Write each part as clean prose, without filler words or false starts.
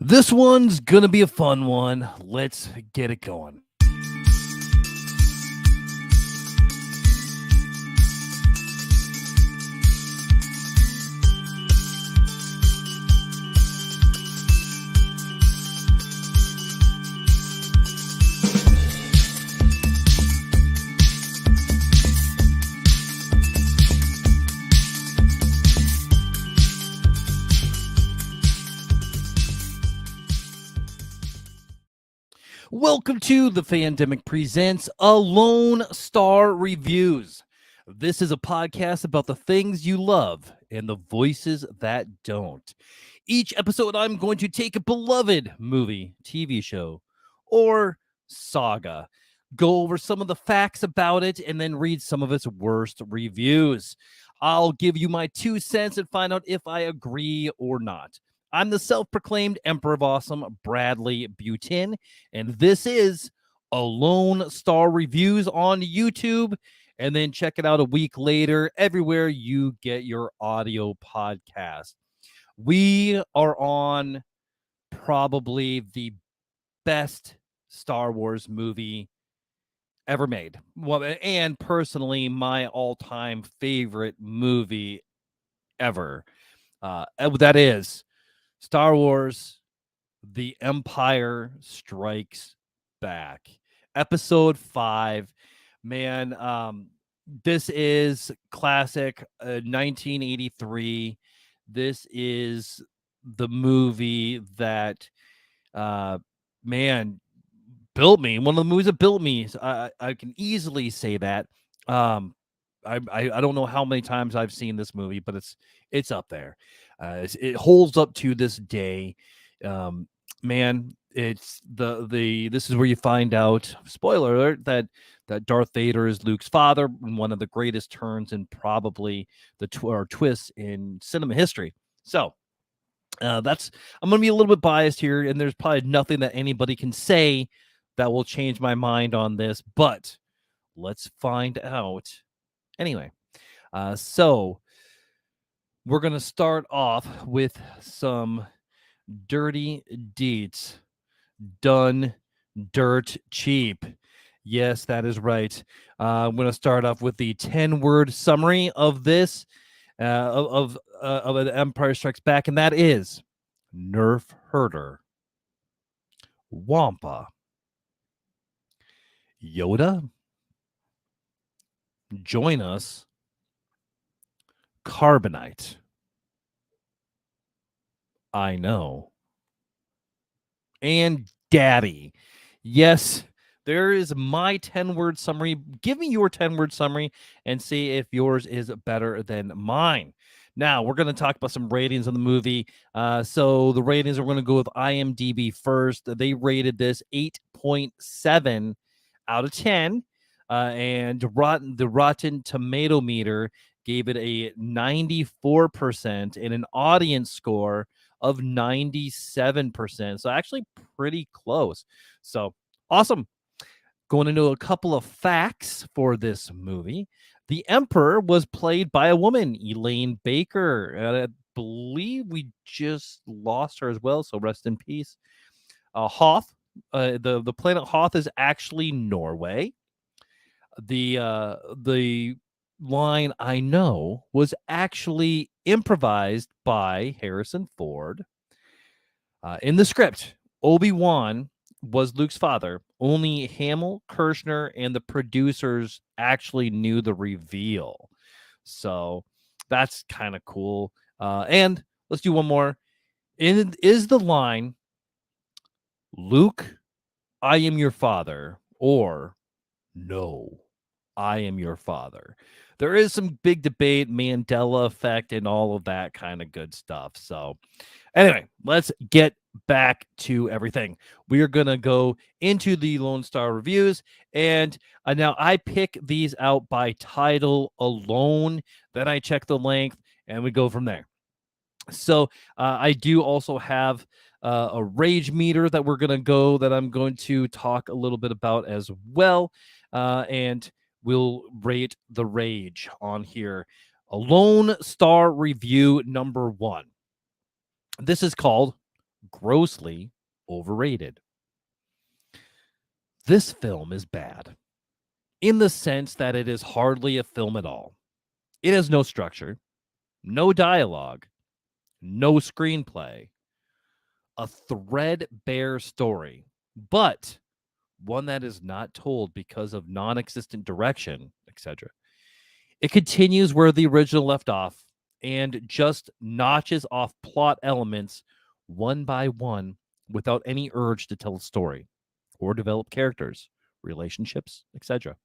This one's gonna be a fun one. Let's get it going. Welcome to the Fandemic Presents Alone Star Reviews. This is a podcast about the things you love and the voices that don't. Each episode, I'm going to take a beloved movie, TV show, or saga, go over some of the facts about it, and then read some of its worst reviews. I'll give you my 2 cents and find out if I agree or not. I'm the self-proclaimed Emperor of Awesome, Bradley Butin, and this is Alone Star Reviews on YouTube. And then check it out a week later everywhere you get your audio podcast. We are on probably the best Star Wars movie ever made. Well, and personally, my all-time favorite movie ever. That is Star Wars: The Empire Strikes Back, Episode 5. Man, this is classic 1983. This is the movie that, man, built me. One of the movies that built me. I can easily say that. I don't know how many times I've seen this movie, but it's up there. It holds up to this day. Man, it's the this is where you find out, spoiler alert, that Darth Vader is Luke's father, and one of the greatest turns in probably the twists in cinema history. So that's I'm gonna be a little bit biased here, and there's probably nothing that anybody can say that will change my mind on this, but let's find out. Anyway, so we're going to start off with some dirty deeds done dirt cheap. Yes, that is right. I'm going to start off with the 10-word summary of this, of The Empire Strikes Back, and that is Nerf Herder, Wampa, Yoda, join us, Carbonite, I know, and Daddy. Yes, there is my 10-word summary. Give me your 10-word summary and see if yours is better than mine. Now, we're going to talk about some ratings on the movie. So the ratings, we're going to go with IMDb first. They rated this 8.7 out of 10. And the Rotten Tomato meter gave it a 94% and an audience score of 97%. So actually pretty close. So awesome. Going into a couple of facts for this movie. The Emperor was played by a woman, Elaine Baker. I believe we just lost her as well, so rest in peace. Hoth, the planet Hoth is actually Norway. The line "I know" was actually improvised by Harrison Ford. In the script, Obi-Wan was Luke's father. Only Hamill, Kirshner, and the producers actually knew the reveal. So that's kind of cool. And let's do one more. Is the line, "Luke, I am your father," or "No, I am your father"? There is some big debate, Mandela effect, and all of that kind of good stuff. So anyway, let's get back to everything. We are going to go into the Lone Star reviews, and now I pick these out by title alone. Then I check the length, and we go from there. So I do also have a rage meter that I'm going to talk a little bit about as well. And we'll rate the rage on here. A Lone Star review number 1. This is called grossly overrated. This film is bad in the sense that it is hardly a film at all. It has no structure, no dialogue, no screenplay, a threadbare story, but one that is not told because of non-existent direction, etc. It continues where the original left off and just notches off plot elements one by one without any urge to tell a story or develop characters, relationships, etc.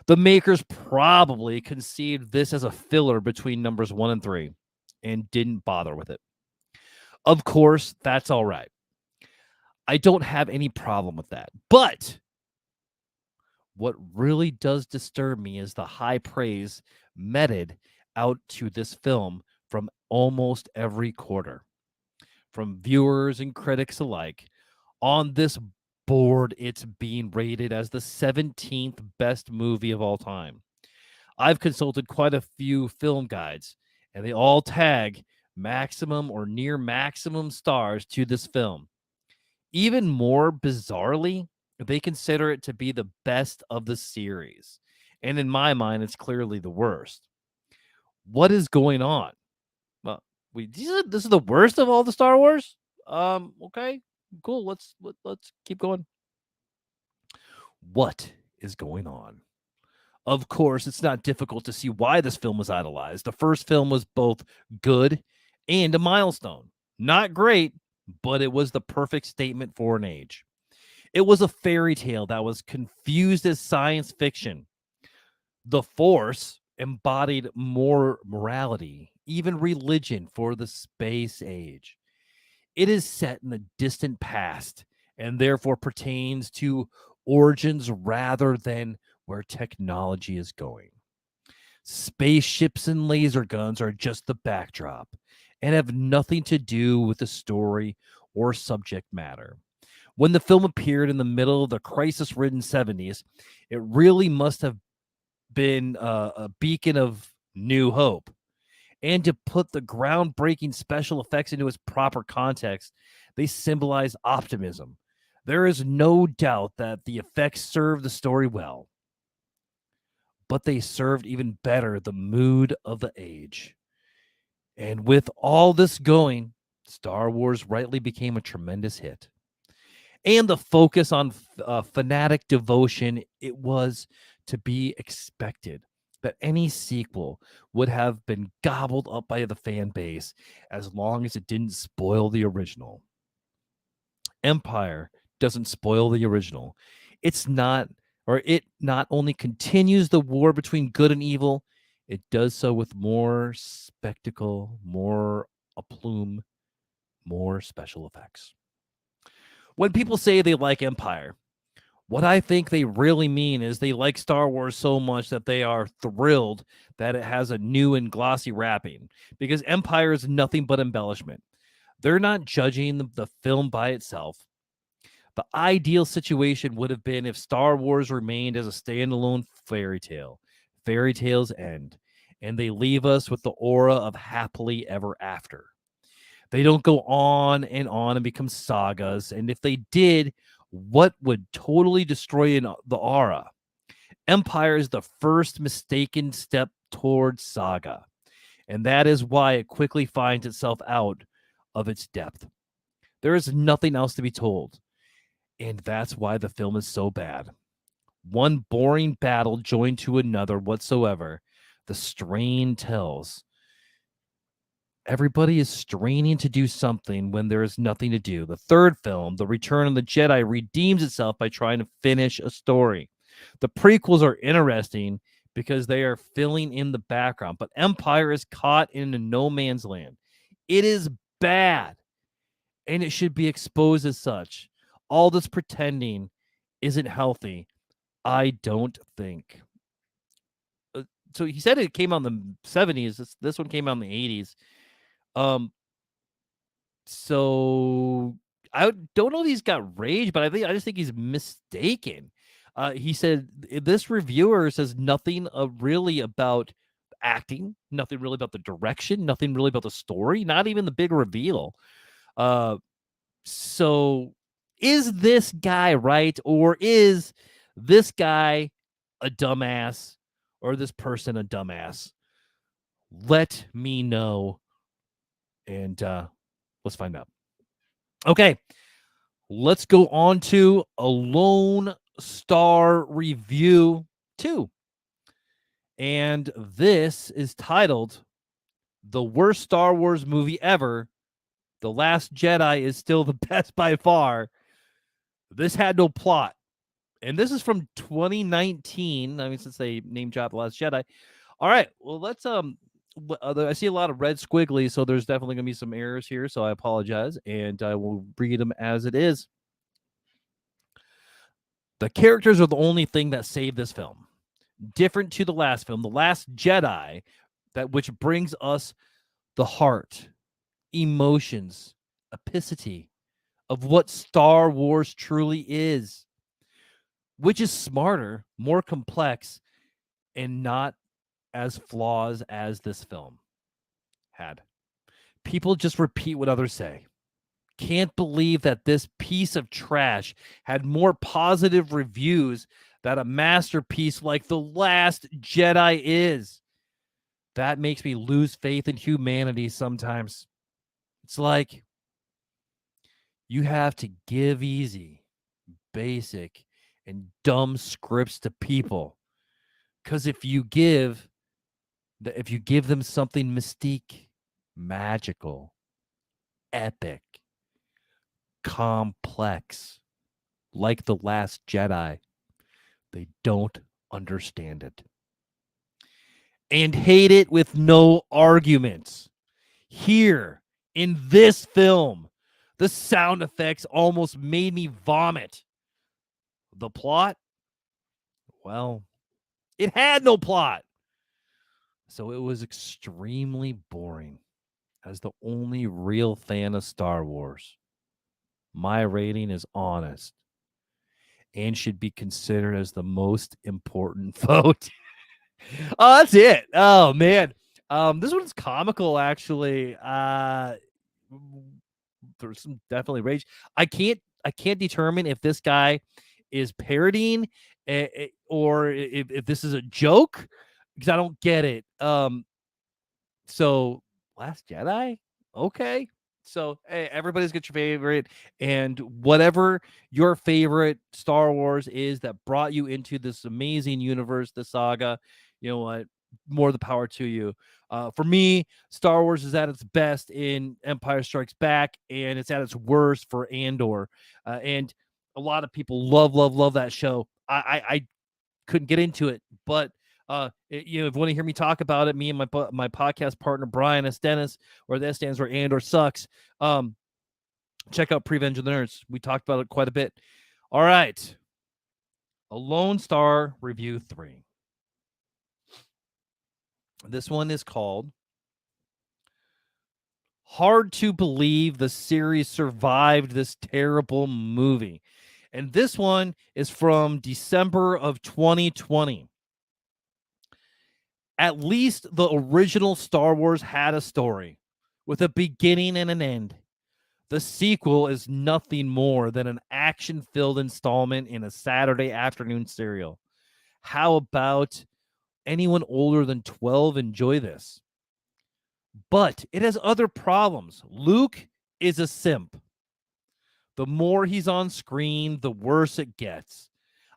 The makers probably conceived this as a filler between numbers 1 and 3 and didn't bother with it. Of course, that's all right. I don't have any problem with that. But what really does disturb me is the high praise meted out to this film from almost every quarter, from viewers and critics alike. On this board, it's being rated as the 17th best movie of all time. I've consulted quite a few film guides, and they all tag maximum or near maximum stars to this film. Even more bizarrely, they consider it to be the best of the series. And in my mind, it's clearly the worst. What is going on? Well, this is the worst of all the Star Wars? Okay. Cool. Let's keep going. What is going on? Of course, it's not difficult to see why this film was idolized. The first film was both good and a milestone. Not great, but it was the perfect statement for an age. It was a fairy tale that was confused as science fiction. The Force embodied more morality, even religion for the space age. It is set in the distant past and therefore pertains to origins rather than where technology is going. Spaceships and laser guns are just the backdrop and have nothing to do with the story or subject matter. When the film appeared in the middle of the crisis ridden 70s, it really must have been a beacon of new hope. And to put the groundbreaking special effects into its proper context, they symbolize optimism. There is no doubt that the effects served the story well, but they served even better the mood of the age. And with all this going, Star Wars rightly became a tremendous hit. And the focus on fanatic devotion, it was to be expected that any sequel would have been gobbled up by the fan base as long as it didn't spoil the original. Empire doesn't spoil the original. It not only continues the war between good and evil, it does so with more spectacle, more aplomb, more special effects. When people say they like Empire, what I think they really mean is they like Star Wars so much that they are thrilled that it has a new and glossy wrapping, because Empire is nothing but embellishment. They're not judging the film by itself. The ideal situation would have been if Star Wars remained as a standalone fairy tale. Fairy tales end, and they leave us with the aura of happily ever after. They don't go on and become sagas. And if they did, what would totally destroy the aura? Empire is the first mistaken step towards saga. And that is why it quickly finds itself out of its depth. There is nothing else to be told. And that's why the film is so bad. One boring battle joined to another whatsoever. The strain tells. Everybody is straining to do something when there is nothing to do. The third film, The Return of the Jedi, redeems itself by trying to finish a story. The prequels are interesting because they are filling in the background, but Empire is caught in a no man's land. It is bad, and it should be exposed as such. All this pretending isn't healthy, I don't think. So he said it came out in the 70s. This one came out in the 80s. So I don't know if he's got rage, but I just think he's mistaken. He said this reviewer says nothing really about acting, nothing really about the direction, nothing really about the story, not even the big reveal. So is this guy right, or is this guy a dumbass, or this person a dumbass? Let me know, and let's find out. Okay, let's go on to a Lone Star Review 2. And this is titled The Worst Star Wars Movie Ever. The Last Jedi is still the best by far. This had no plot. And this is from 2019. I mean, since they name dropped The Last Jedi. All right. Well, let's I see a lot of red squiggly, so there's definitely gonna be some errors here. So I apologize, and I will read them as it is. The characters are the only thing that saved this film. Different to the last film, The Last Jedi, that which brings us the heart, emotions, epicity of what Star Wars truly is, which is smarter, more complex, and not as flaws as this film had. People just repeat what others say. Can't believe that this piece of trash had more positive reviews that a masterpiece like The Last Jedi is. That makes me lose faith in humanity sometimes. It's like you have to give easy, basic, and dumb scripts to people. Because if you give them something mystique, magical, epic, complex, like The Last Jedi, they don't understand it. And hate it with no arguments. Here, in this film, the sound effects almost made me vomit. The plot? Well, it had no plot. So it was extremely boring. As the only real fan of Star Wars, my rating is honest and should be considered as the most important vote. Oh, that's it. Oh man. This one's comical actually. There's some definitely rage. I can't determine if this guy is parodying or if this is a joke because I don't get it. So Last Jedi? Okay. So hey, everybody's got your favorite, and whatever your favorite Star Wars is that brought you into this amazing universe, the saga, you know what? More the power to you. For me, Star Wars is at its best in Empire Strikes Back, and it's at its worst for Andor. And a lot of people love that show. I couldn't get into it, but if you want to hear me talk about it, me and my podcast partner Brian S. Dennis, or the S stands for and or sucks. Check out Pre-Venge of the Nerds. We talked about it quite a bit. All right, a Lone Star Review 3. This one is called "Hard to Believe the Series Survived This Terrible Movie," and this one is from December of 2020. At least the original Star Wars had a story with a beginning and an end. The sequel is nothing more than an action-filled installment in a Saturday afternoon serial. How about anyone older than 12 enjoy this? But it has other problems. Luke is a simp. The more he's on screen, the worse it gets.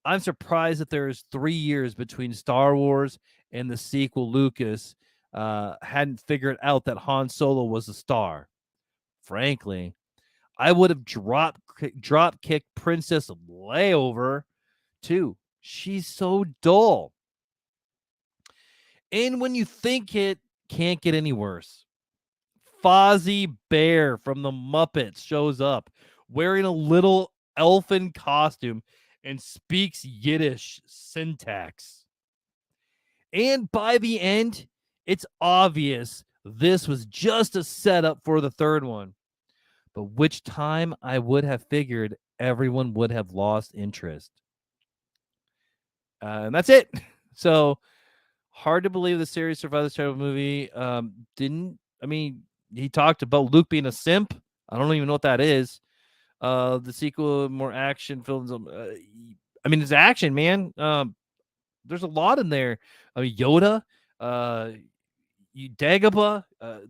I'm surprised that there is 3 years between Star Wars and the sequel. Lucas hadn't figured out that Han Solo was a star. Frankly, I would have drop kicked Princess Leia too. She's so dull. And when you think it can't get any worse, Fozzie Bear from the Muppets shows up wearing a little elfin costume and speaks Yiddish syntax. And by the end, it's obvious this was just a setup for the third one. But which time I would have figured everyone would have lost interest. And that's it. So hard to believe the series survived this type of movie. He talked about Luke being a simp. I don't even know what that is. The sequel, more action films. I mean, it's action, man. There's a lot in there. Yoda, uh, Dagobah,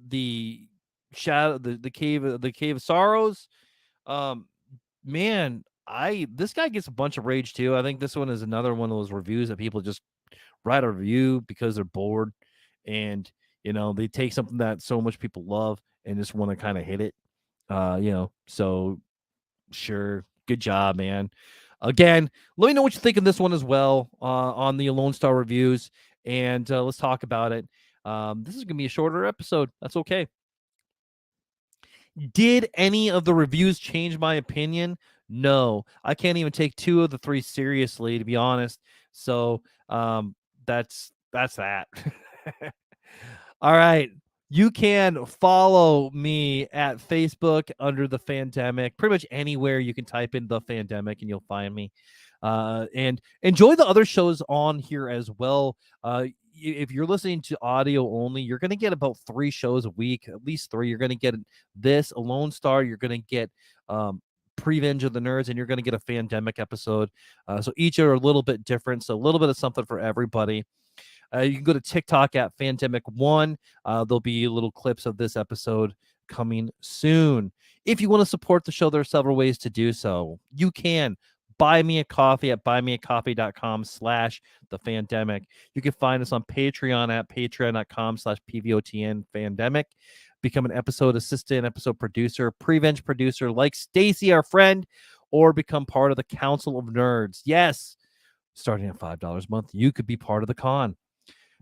the shadow, the cave of sorrows. Um, man, this guy gets a bunch of rage too. I think this one is another one of those reviews that people just write a review because they're bored, and they take something that so much people love and just want to kind of hit it. So sure, good job, man. Again, let me know what you think of this one as well on the Lone Star reviews, and let's talk about it. This is gonna be a shorter episode. That's okay. Did any of the reviews change my opinion? No, I can't even take 2 of the 3 seriously, to be honest. So, that's that. All right. You can follow me at Facebook under the Fandemic. Pretty much anywhere you can type in the Fandemic and you'll find me. And enjoy the other shows on here as well. If you're listening to audio only, you're going to get about 3 shows a week, at least 3. You're going to get this, a Lone Star. You're going to get Pre-Venge of the Nerds, and you're going to get a Fandemic episode. So each are a little bit different. So a little bit of something for everybody. You can go to TikTok at Fandemic1. There'll be little clips of this episode coming soon. If you want to support the show, there are several ways to do so. You can buy me a coffee at buymeacoffee.com/thefandemic. You can find us on Patreon at patreon.com/PVOTN Become an episode assistant, episode producer, Pre-Venge producer like Stacy, our friend, or become part of the Council of Nerds. Yes, starting at $5 a month, you could be part of the con.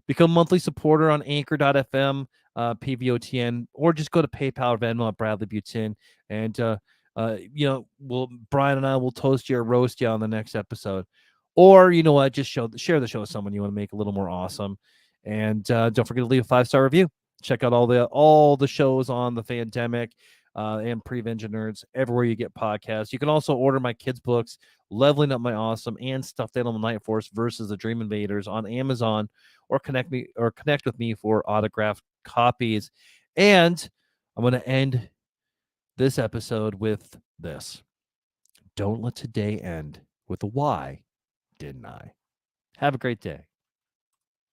Become a monthly supporter on anchor.fm, PVOTN, or just go to PayPal or Venmo at Bradley Butin. And, Brian and I will toast you or roast you on the next episode. Or, you know what, just share the show with someone you want to make a little more awesome. And don't forget to leave a 5-star review. Check out all the shows on the Fandemic and Pre-Venge Nerds everywhere you get podcasts. You can also order my kids' books, Leveling Up My Awesome and Stuffed Animal Night Force versus the Dream Invaders on Amazon, or connect with me for autographed copies. And I'm going to end this episode with this. Don't let today end with a why didn't I? Have a great day.